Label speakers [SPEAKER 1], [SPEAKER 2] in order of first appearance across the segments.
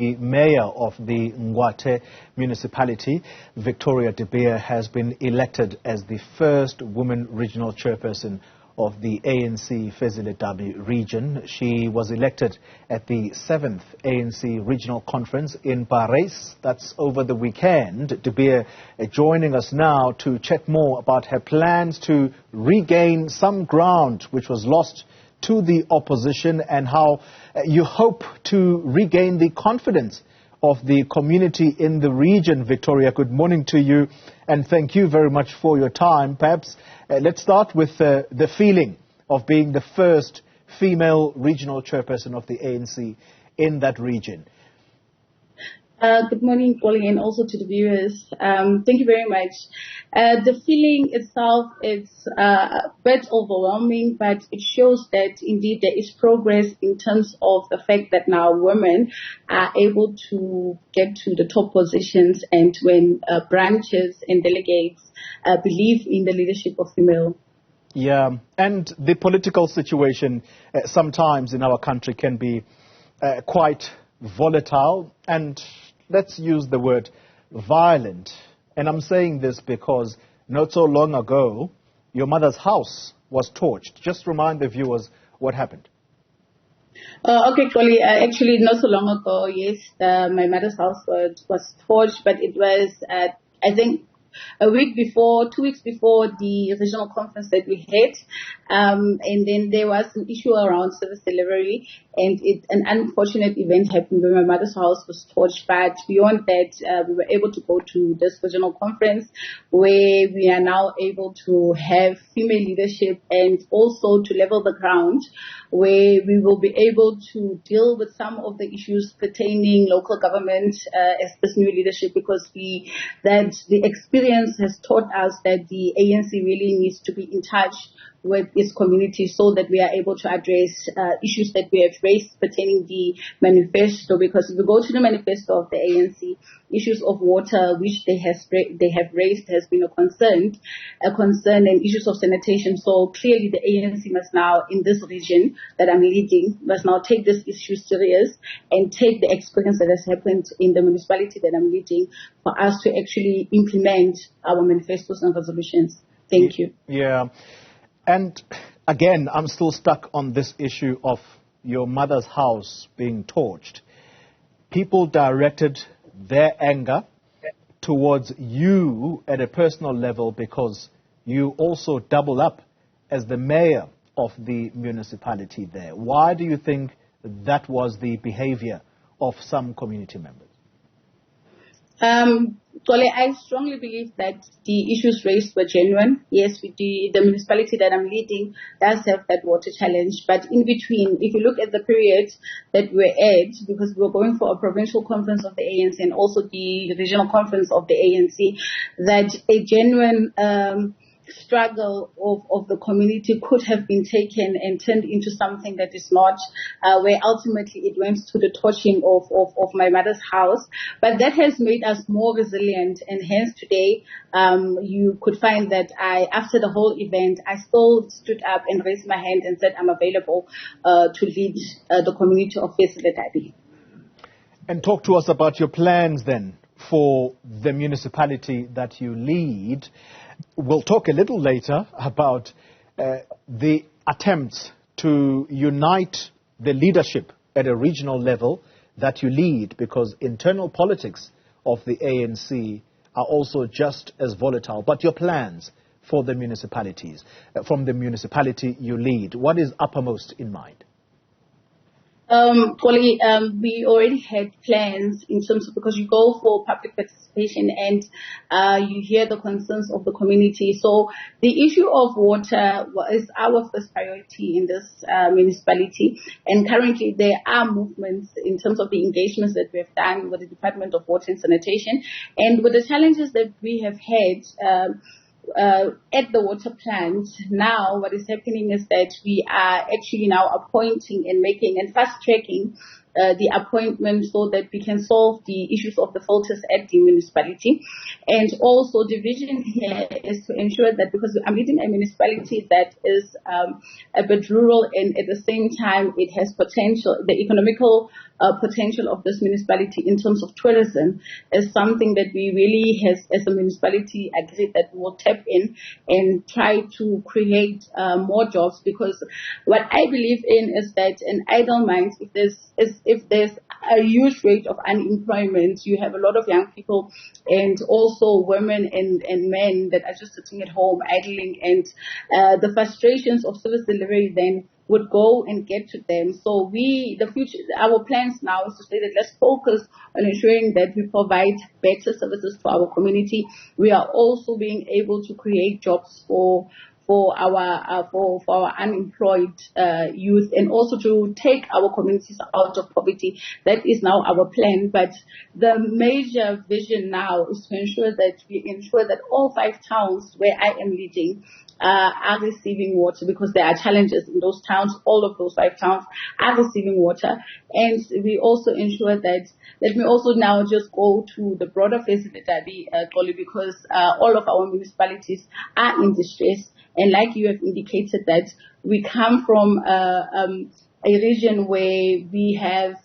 [SPEAKER 1] The Mayor of the Ngwathe Municipality, Victoria Dabi, has been elected as the first woman regional chairperson of the ANC Fezile Dabi region. She was elected at the 7th ANC Regional Conference in Parys. That's over the weekend. Dabi joining us now to chat more about her plans to regain some ground which was lost to the opposition and how you hope to regain the confidence of the community in the region. Victoria, good morning to you and thank you very much for your time. Perhaps let's start with the feeling of being the first female regional chairperson of the ANC in that region.
[SPEAKER 2] Good morning, Polly, and also to the viewers. Thank you very much. The feeling itself is a bit overwhelming, but it shows that indeed there is progress in terms of the fact that now women are able to get to the top positions, and when branches and delegates believe in the leadership of female.
[SPEAKER 1] Yeah, and the political situation sometimes in our country can be quite volatile and, let's use the word, violent. And I'm saying this because not so long ago, your mother's house was torched. Just remind the viewers what happened.
[SPEAKER 2] Okay, Polly, actually not so long ago, yes, my mother's house was torched, but it was, I think, a week before, 2 weeks before the regional conference that we had, and then there was an issue around service delivery, and an unfortunate event happened where my mother's house was torched. But beyond that, we were able to go to this regional conference where we are now able to have female leadership and also to level the ground, where we will be able to deal with some of the issues pertaining local government as this new leadership, because the experience has taught us that the ANC really needs to be in touch with its community so that we are able to address issues that we have raised pertaining the manifesto. Because if you go to the manifesto of the ANC, issues of water, which they have raised, has been a concern, and issues of sanitation. So clearly the ANC must now, in this region that I'm leading, must now take this issue serious and take the experience that has happened in the municipality that I'm leading for us to actually implement our manifestos and resolutions. Thank you.
[SPEAKER 1] Yeah. And again, I'm still stuck on this issue of your mother's house being torched. People directed their anger towards you at a personal level because you also double up as the mayor of the municipality there. Why do you think that was the behavior of some community members?
[SPEAKER 2] Tole, I strongly believe that the issues raised were genuine. Yes, the municipality that I'm leading does have that water challenge. But in between, if you look at the period that we're at, because we're going for a provincial conference of the ANC and also the regional conference of the ANC, that a genuine struggle of the community could have been taken and turned into something that is not, where ultimately it went to the torching of my mother's house. But that has made us more resilient, and hence today you could find that after the whole event, I still stood up and raised my hand and said I'm available to lead the community of Fezile Dabi.
[SPEAKER 1] And talk to us about your plans then for the municipality that you lead. We'll talk a little later about the attempts to unite the leadership at a regional level that you lead, because internal politics of the ANC are also just as volatile. But your plans for the municipalities, from the municipality you lead, what is uppermost in mind?
[SPEAKER 2] Polly, we already had plans in terms of, because you go for public participation and you hear the concerns of the community. So the issue of water is our first priority in this municipality. And currently there are movements in terms of the engagements that we have done with the Department of Water and Sanitation. And with the challenges that we have had at the water plant, now what is happening is that we are actually now appointing and making and fast-tracking the appointment so that we can solve the issues of the filters at the municipality. And also the vision here is to ensure that, because I'm leading a municipality that is a bit rural, and at the same time it has potential, the economical potential of this municipality in terms of tourism is something that we really, as a municipality, agreed that we will tap in and try to create more jobs, because what I believe in is that an idle mind, if there's a huge rate of unemployment, you have a lot of young people and also women and men that are just sitting at home idling, and the frustrations of service delivery then would go and get to them. So our plans now is to say that let's focus on ensuring that we provide better services to our community. We are also being able to create jobs for our unemployed youth, and also to take our communities out of poverty. That is now our plan. But the major vision now is to ensure that all 5 towns where I am leading are receiving water, because there are challenges in those towns. All of those 5 towns are receiving water, and we also ensure that. Let me also now just go to the broader Fezile Dabi, because all of our municipalities are in distress. And like you have indicated, that we come from a region where we have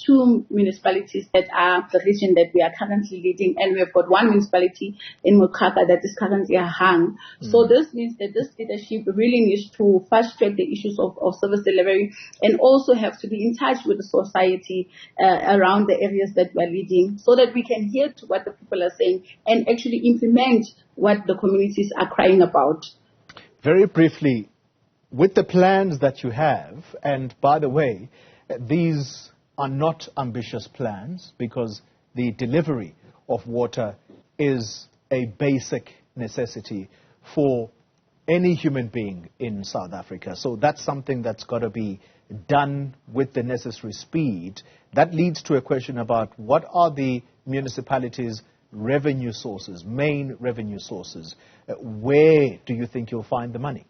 [SPEAKER 2] 2 municipalities that are the region that we are currently leading, and we have got 1 municipality in Mukaka that is currently a hang. So this means that this leadership really needs to fast track the issues of service delivery, and also have to be in touch with the society around the areas that we are leading, so that we can hear to what the people are saying and actually implement what the communities are crying about.
[SPEAKER 1] Very briefly, with the plans that you have, and by the way, these are not ambitious plans, because the delivery of water is a basic necessity for any human being in South Africa. So that's something that's got to be done with the necessary speed. That leads to a question about what are the municipalities' revenue sources, main revenue sources. Where do you think you'll find the money?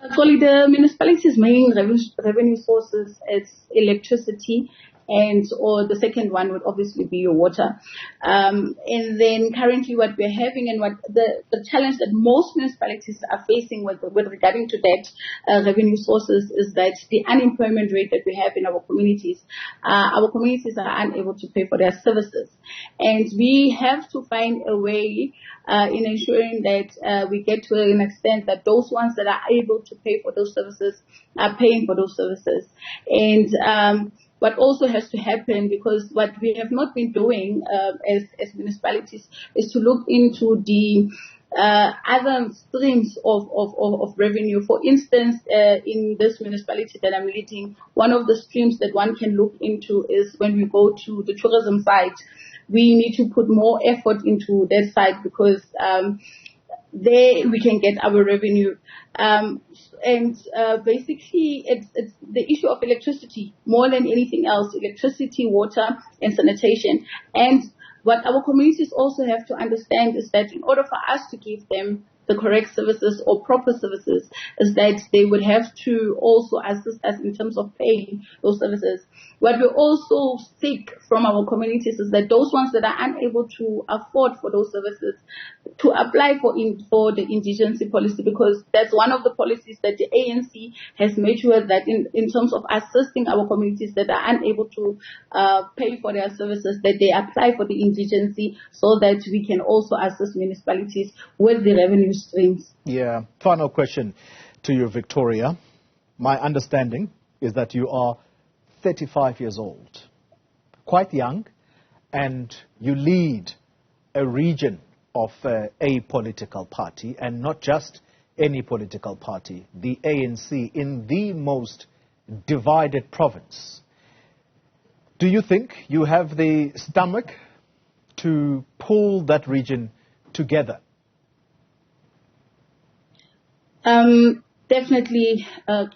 [SPEAKER 2] Actually, the municipality's main revenue sources is electricity, or the second one would obviously be your water. And then currently what we're having, and what the challenge that most municipalities are facing with regarding to that revenue sources, is that the unemployment rate that we have in our communities are unable to pay for their services. And we have to find a way in ensuring that we get to an extent that those ones that are able to pay for those services are paying for those services. And what also has to happen, because what we have not been doing as municipalities, is to look into the other streams of revenue. For instance, in this municipality that I'm leading, one of the streams that one can look into is when we go to the tourism side. We need to put more effort into that side, because there we can get our revenue. Basically, it's the issue of electricity more than anything else: electricity, water, and sanitation. And what our communities also have to understand is that in order for us to give them the correct services or proper services, is that they would have to also assist us in terms of paying those services. What we also seek from our communities is that those ones that are unable to afford for those services, to apply for the indigency policy, because that's one of the policies that the ANC has made sure that in terms of assisting our communities that are unable to pay for their services, that they apply for the indigency, so that we can also assist municipalities with the revenue streams. Yeah.
[SPEAKER 1] Final question to you, Victoria. My understanding is that you are 35 years old, quite young, and you lead a region of a political party, and not just any political party, the ANC, in the most divided province. Do you think you have the stomach to pull that region together?
[SPEAKER 2] Definitely,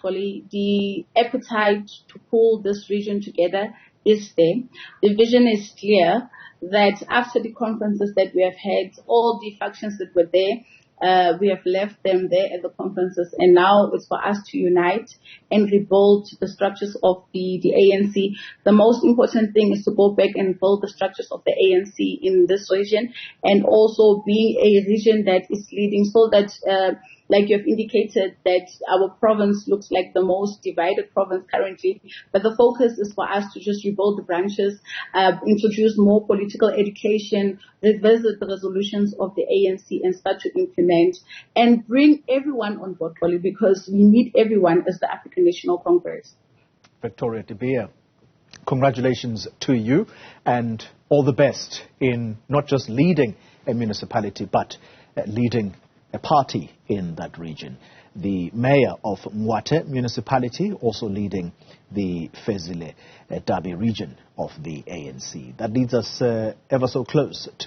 [SPEAKER 2] Koli, the appetite to pull this region together is there. The vision is clear that after the conferences that we have had, all the factions that were there, we have left them there at the conferences, and now it's for us to unite and rebuild the structures of the ANC. The most important thing is to go back and build the structures of the ANC in this region, and also being a region that is leading, so that like you have indicated, that our province looks like the most divided province currently. But the focus is for us to just rebuild the branches, introduce more political education, revisit the resolutions of the ANC and start to implement and bring everyone on board, because we need everyone as the African National Congress.
[SPEAKER 1] Victoria Dabi, congratulations to you and all the best in not just leading a municipality but leading a party in that region. The Mayor of Ngwathe Municipality also leading the Fezile Dabi region of the ANC. That leads us ever so close to